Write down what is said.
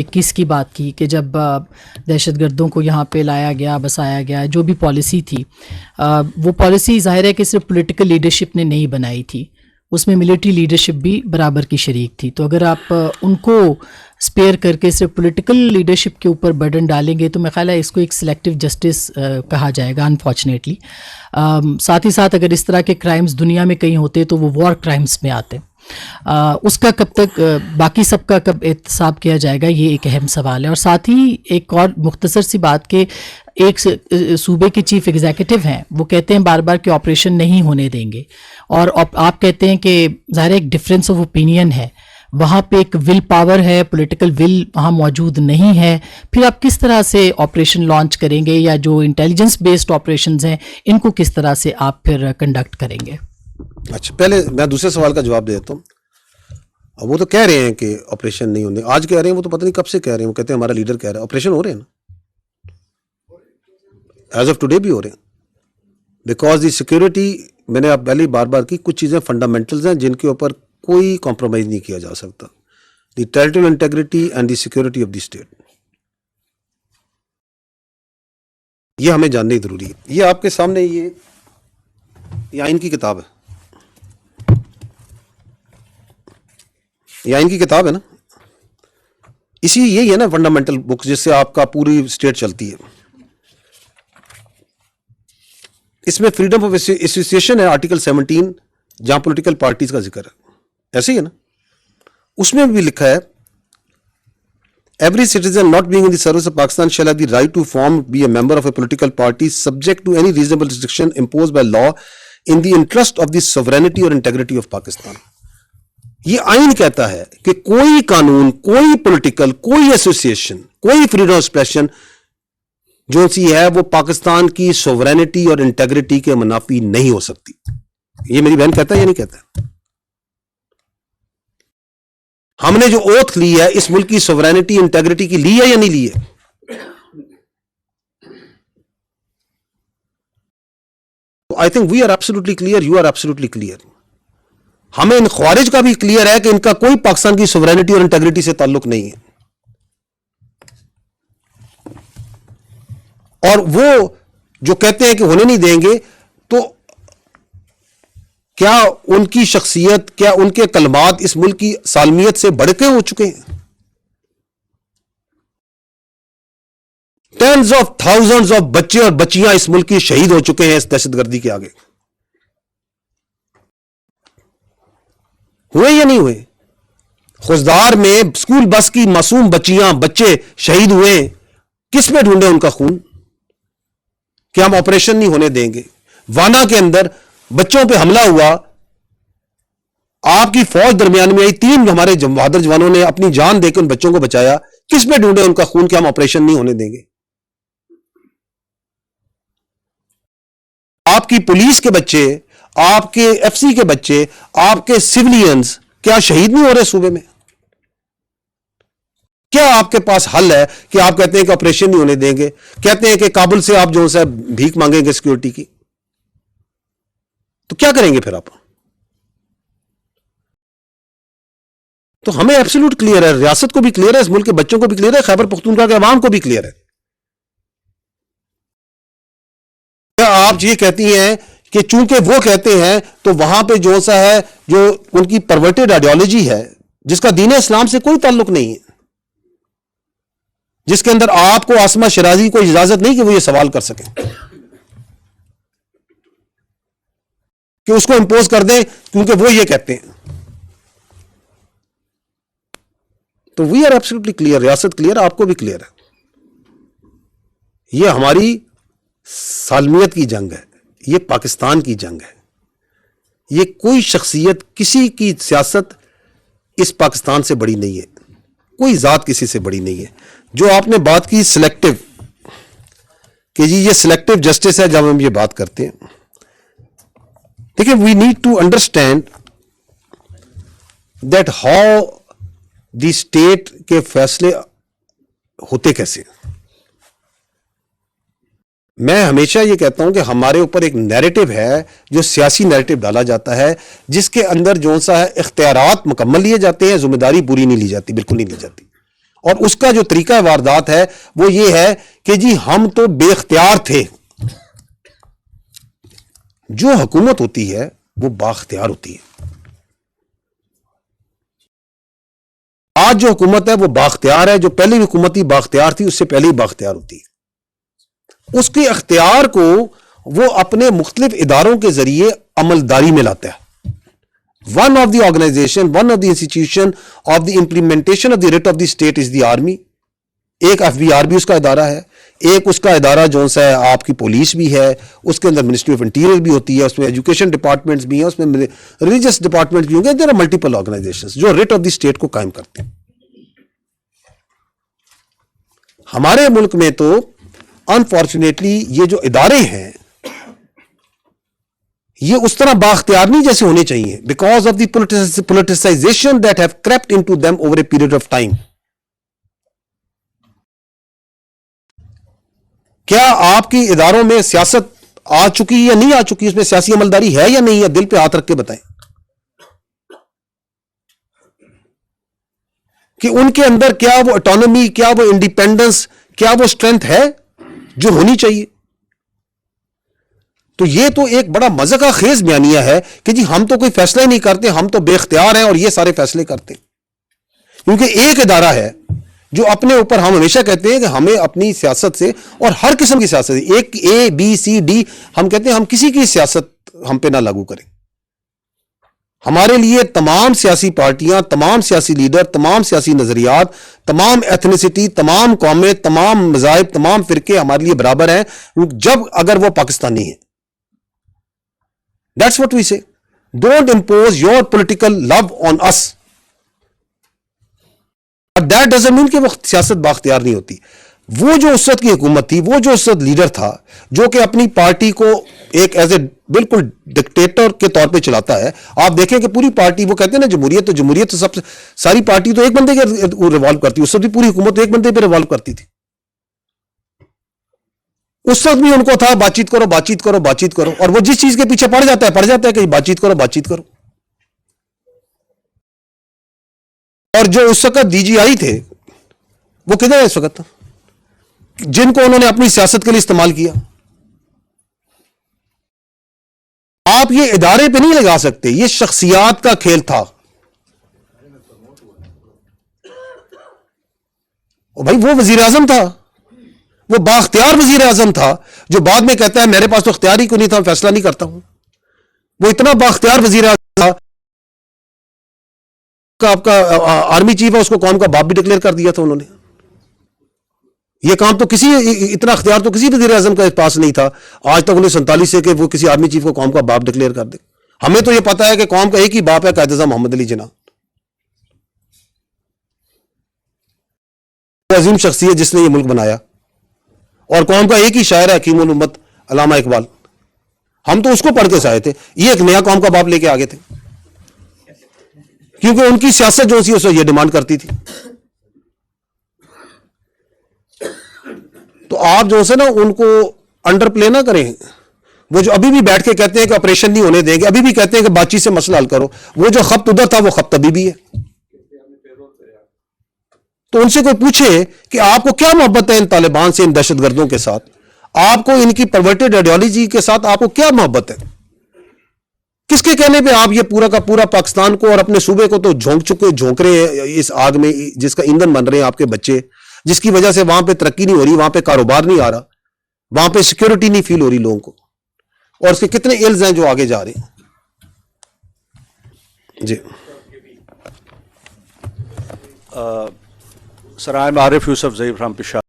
21 کی بات کی کہ جب دہشت گردوں کو یہاں پہ لایا گیا، بسایا گیا، جو بھی پالیسی تھی وہ پالیسی ظاہر ہے کہ صرف پولیٹیکل لیڈرشپ نے نہیں بنائی تھی، اس میں ملٹری لیڈرشپ بھی برابر کی شریک تھی. تو اگر آپ ان کو اسپیئر کر کے صرف پولیٹیکل لیڈرشپ کے اوپر برڈن ڈالیں گے تو میں خیال ہے اس کو ایک سلیکٹیو جسٹس کہا جائے گا انفارچونیٹلی. ساتھ ہی ساتھ اگر اس طرح کے کرائمز دنیا میں کہیں ہوتے تو وہ وار کرائمز میں آتے. اس کا کب تک باقی سب کا کب احتساب کیا جائے گا، یہ ایک اہم سوال ہے. اور ساتھ ہی ایک اور مختصر سی بات کہ ایک صوبے کے چیف ایگزیکٹو ہیں، وہ کہتے ہیں بار بار کہ آپریشن نہیں ہونے دیں گے، اور آپ کہتے ہیں کہ ظاہر ایک ڈفرینس آف اوپینین ہے، وہاں پہ ایک ول پاور ہے، پولیٹیکل ول وہاں موجود نہیں ہے. پھر آپ کس طرح سے آپریشن لانچ کریں گے، یا جو انٹیلیجنس بیسڈ آپریشنز ہیں ان کو کس طرح سے آپ پھر کنڈکٹ کریں گے؟ اچھا، پہلے میں دوسرے سوال کا جواب دے دیتا ہوں. وہ تو کہہ رہے ہیں کہ آپریشن نہیں ہونے، آج کہہ رہے ہیں، وہ تو پتہ نہیں کب سے کہہ رہے ہیں. وہ کہتے ہیں ہمارا لیڈر کہہ رہا ہے. آپریشن ہو رہے ہیں نا، ایز آف ٹوڈے بھی ہو رہے ہیں. بیکاز دی سیکورٹی، میں نے آپ پہلے بار بار کی، کچھ چیزیں فنڈامنٹلز ہیں جن کے اوپر کوئی کمپرومائز نہیں کیا جا سکتا. The territorial integrity and the security of the state, یہ ہمیں جاننا ہی ضروری ہے. یہ آپ کے سامنے یہ آئین کی کتاب ہے، یہ آئین کی کتاب ہے نا، اسی یہی ہے نا فنڈامنٹل بک جس سے آپ کا پوری اسٹیٹ چلتی ہے. اس میں فریڈم آف ایسوسیشن ہے، آرٹیکل 17، جہاں پولیٹیکل پارٹیز کا ذکر ہے، ایسے ہی ہے نا. اس میں بھی لکھا ہے every citizen not being in the service of Pakistan shall have the right to form be a member of a political party subject to any reasonable restriction imposed by law in the interest of the sovereignty اور integrity of Pakistan. یہ آئین کہتا ہے کہ کوئی قانون، کوئی political, کوئی ایسوسیشن، کوئی فریڈم آف ایکسپریشن جو سی ہے وہ پاکستان کی سوورینٹی اور انٹیگریٹی کے منافی نہیں ہو سکتی. یہ میری بہن کہتا ہے یا نہیں کہتا ہے؟ ہم نے جو اوتھ لی ہے اس ملک کی سوورینٹی انٹیگریٹی کی لی ہے یا نہیں لی ہے؟ I think we are absolutely clear, you are absolutely clear. ہمیں ان خوارج کا بھی کلیئر ہے کہ ان کا کوئی پاکستان کی سوورینٹی اور انٹیگریٹی سے تعلق نہیں ہے. اور وہ جو کہتے ہیں کہ ہونے نہیں دیں گے، تو کیا ان کی شخصیت، کیا ان کے کلمات اس ملک کی سالمیت سے بڑھ کے ہو چکے ہیں؟ ٹینز آف تھاؤزنڈز آف بچے اور بچیاں اس ملک کی شہید ہو چکے ہیں اس دہشت گردی کے آگے. ہوئے یا نہیں ہوئے؟ خوزدار میں اسکول بس کی معصوم بچیاں، بچے شہید ہوئے. کس میں ڈھونڈے ان کا خون؟ کہ ہم آپریشن نہیں ہونے دیں گے. وانا کے اندر بچوں پہ حملہ ہوا، آپ کی فوج درمیان میں آئی، 3 ہمارے بہادر جوانوں نے اپنی جان دے کے ان بچوں کو بچایا. کس میں ڈھونڈے ان کا خون کہ ہم آپریشن نہیں ہونے دیں گے؟ آپ کی پولیس کے بچے، آپ کے ایف سی کے بچے، آپ کے سیولینز کیا شہید نہیں ہو رہے صوبے میں؟ کیا آپ کے پاس حل ہے کہ آپ کہتے ہیں کہ آپریشن نہیں ہونے دیں گے، کہتے ہیں کہ کابل سے آپ جو ہے بھیک مانگیں گے سیکورٹی کی؟ تو کیا کریں گے پھر آپ؟ تو ہمیں ایبسولوٹ کلیئر ہے، ریاست کو بھی کلیئر ہے، اس ملک کے بچوں کو بھی کلیئر ہے، خیبر پختونخوا کے عوام کو بھی کلیئر ہے. کیا آپ یہ کہتی ہیں کہ چونکہ وہ کہتے ہیں تو وہاں پہ جو سا ہے، جو ان کی پرورٹڈ آئیڈیالوجی ہے جس کا دین اسلام سے کوئی تعلق نہیں ہے، جس کے اندر آپ کو عاصمہ شیرازی کو اجازت نہیں کہ وہ یہ سوال کر سکیں، کہ اس کو امپوز کر دیں کیونکہ وہ یہ کہتے ہیں. تو وی آر ایبسولوٹلی کلیئر، ریاست کلیئر، آپ کو بھی کلیئر ہے. یہ ہماری سالمیت کی جنگ ہے، یہ پاکستان کی جنگ ہے. یہ کوئی شخصیت، کسی کی سیاست اس پاکستان سے بڑی نہیں ہے، کوئی ذات کسی سے بڑی نہیں ہے. جو آپ نے بات کی سلیکٹو، کہ جی یہ سلیکٹو جسٹس ہے جب ہم یہ بات کرتے ہیں، دیکھیں we need to understand that how the state کے فیصلے ہوتے کیسے. میں ہمیشہ یہ کہتا ہوں کہ ہمارے اوپر ایک نیریٹو ہے جو سیاسی نیریٹو ڈالا جاتا ہے، جس کے اندر جو سا ہے اختیارات مکمل لیے جاتے ہیں، ذمہ داری پوری نہیں لی جاتی، بالکل نہیں لی جاتی. اور اس کا جو طریقہ واردات ہے وہ یہ ہے کہ جی ہم تو بے اختیار تھے. جو حکومت ہوتی ہے وہ بااختیار ہوتی ہے. آج جو حکومت ہے وہ بااختیار ہے. جو پہلی حکومت ہی بااختیار تھی اس سے پہلے ہی بااختیار ہوتی ہے. اس کے اختیار کو وہ اپنے مختلف اداروں کے ذریعے عملداری میں لاتا ہے. One of the organization, one of the institution of the implementation of the writ of the state is the army. ایک FBR بھی اس کا ادارہ ہے. ایک اس کا ادارہ جو سا ہے آپ کی پولیس بھی ہے. اس کے اندر منسٹری آف انٹیریئر بھی ہوتی ہے. اس میں ایجوکیشن ڈپارٹمنٹس بھی ہیں. اس میں ریلیجس ڈپارٹمنٹس بھی ہوں گے. دیر آر ملٹیپل آرگنائزیشنز جو ریٹ آف دی اسٹیٹ کو قائم کرتے ہیں. ہمارے ملک میں تو انفارچونیٹلی یہ جو ادارے ہیں یہ اس طرح بااختیار نہیں جیسے ہونے چاہیے, because of the politicisation that have crept into them over a period of time. کیا آپ کی اداروں میں سیاست آ چکی یا نہیں آ چکی؟ اس میں سیاسی عملداری ہے یا نہیں ہے؟ دل پہ ہاتھ رکھ کے بتائیں کہ ان کے اندر کیا وہ اٹانومی, کیا وہ انڈیپینڈنس, کیا وہ اسٹرینتھ ہے جو ہونی چاہیے؟ تو یہ تو ایک بڑا مذاق خیز بیانیہ ہے کہ جی ہم تو کوئی فیصلہ ہی نہیں کرتے, ہم تو بے اختیار ہیں اور یہ سارے فیصلے کرتے ہیں. کیونکہ ایک ادارہ ہے جو اپنے اوپر, ہم ہمیشہ کہتے ہیں کہ ہمیں اپنی سیاست سے, اور ہر قسم کی سیاست, ایک ABCD, ہم کہتے ہیں ہم کسی کی سیاست ہم پہ نہ لاگو کریں. ہمارے لیے تمام سیاسی پارٹیاں, تمام سیاسی لیڈر, تمام سیاسی نظریات, تمام ایتھنیسٹی, تمام قومیں, تمام مذاہب, تمام فرقے ہمارے لیے برابر ہیں جب اگر وہ پاکستانی ہیں. That's what we say. Don't impose your political love on us. But that doesn't mean کہ وہ سیاست بااختیار نہیں ہوتی. وہ جو اس وقت کی حکومت تھی, وہ جو اس وقت لیڈر تھا جو کہ اپنی پارٹی کو ایک ایز اے بالکل ڈکٹیٹر کے طور پہ چلاتا ہے. آپ دیکھیں کہ پوری پارٹی, وہ کہتے ہیں نا جمہوریت تو سب سے ساری پارٹی تو ایک بندے کے ریوالو کرتی ہے. اس وقت بھی پوری حکومت ایک بندے پہ ریوالو کرتی تھی. اس وقت بھی ان کو تھا بات چیت کرو, بات چیت کرو, بات چیت کرو, اور وہ جس چیز کے پیچھے پڑ جاتا ہے کہ بات چیت کرو, بات چیت کرو. اور جو اس وقت DGI تھے وہ کدھر ہے اس وقت, جن کو انہوں نے اپنی سیاست کے لیے استعمال کیا. آپ یہ ادارے پہ نہیں لگا سکتے, یہ شخصیات کا کھیل تھا. بھائی وہ وزیر اعظم تھا, وہ بااختیار وزیر اعظم تھا جو بعد میں کہتا ہے میرے پاس تو اختیار ہی کوئی نہیں تھا, فیصلہ نہیں کرتا ہوں. وہ اتنا بااختیار وزیر اعظم تھا کہ آپ کا آرمی چیف ہے اس کو قوم کا باپ بھی ڈکلیئر کر دیا تھا انہوں نے. یہ کام تو اتنا اختیار تو کسی وزیر اعظم کا پاس نہیں تھا آج تک 1947 سے کہ وہ کسی آرمی چیف کو قوم کا باپ ڈکلیئر کر دے. ہمیں تو یہ پتا ہے کہ قوم کا ایک ہی باپ ہے, قائد اعظم محمد علی جناح. عظیم شخصیت جس نے یہ ملک بنایا, اور قوم کا ایک ہی شاعر ہے حکیم الامت علامہ اقبال. ہم تو اس کو پڑھ کے سائے تھے, یہ ایک نیا قوم کا باپ لے کے آگے تھے, کیونکہ ان کی سیاست جو سی اس یہ ڈیمانڈ کرتی تھی. تو آپ جو ہے نا ان کو انڈر پلے نہ کریں. وہ جو ابھی بھی بیٹھ کے کہتے ہیں کہ آپریشن نہیں ہونے دیں گے, ابھی بھی کہتے ہیں کہ بات چیت سے مسئلہ حل کرو, وہ جو خبط ادھر تھا وہ خبط ابھی بھی ہے. تو ان سے کوئی پوچھے کہ آپ کو کیا محبت ہے ان طالبان سے, ان دہشت گردوں کے ساتھ, آپ کو ان کی پرورٹڈ آئیڈیالوجی کے ساتھ آپ کو کیا محبت ہے؟ کس کے کہنے پہ آپ یہ پورا کا پورا پاکستان کو اور اپنے صوبے کو تو جھونک رہے ہیں اس آگ میں جس کا ایندھن بن رہے ہیں آپ کے بچے, جس کی وجہ سے وہاں پہ ترقی نہیں ہو رہی, وہاں پہ کاروبار نہیں آ رہا, وہاں پہ سیکیورٹی نہیں فیل ہو رہی لوگوں کو, اور اس کے کتنے ایلز ہیں جو آگے جا رہے ہیں. جی Sir, I'm Arif Yusuf Zaid from Peshawar.